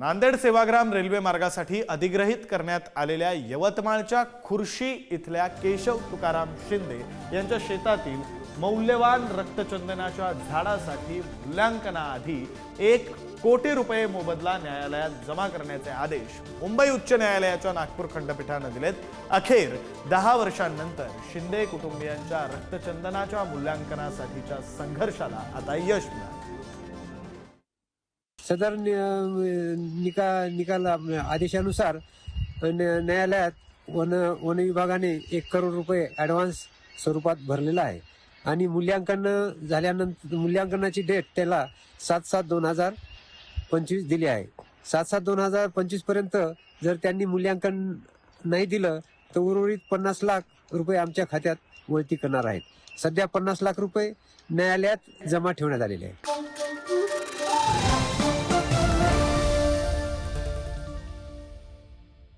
Nanded Sevagram railway मार्गासाठी अधिग्रहित करण्यात आलेल्या यवतमाळच्या खुर्शी इथल्या केशव तुकाराम शिंदे यांच्या शेतातील मौल्यवान रक्तचंदनाच्या झाडासाठी मूल्यांकनाआधी 1 कोटी रुपये मोबदला न्यायालयात जमा करण्याचे आदेश मुंबई उच्च न्यायालयाच्या नागपूर खंडपीठाने दिलेत। अखेर 10 वर्षांनंतर शिंदे कुटुंबियांच्या रक्तचंदनाच्या मूल्यांकनासाठीच्या संघर्षाला आता यश मिळाले। सदर निकाल आदेशानुसार न्यायालयात वन विभागाने 1 करोड रुपये ॲडव्हान्स स्वरूपात भरलेला आहे आणि मूल्यांकन झाल्यानंतर मूल्यांकनाची डेट त्याला 7/7/2025 दिली आहे। 7/7/2025 पर्यंत जर त्यांनी मूल्यांकन नाही दिलं तर उर्वरित 50 लाख रुपये आमच्या खात्यात वळती करणार आहेत। सध्या 50 लाख रुपये न्यायालयात जमा ठेवण्यात आलेले आहे।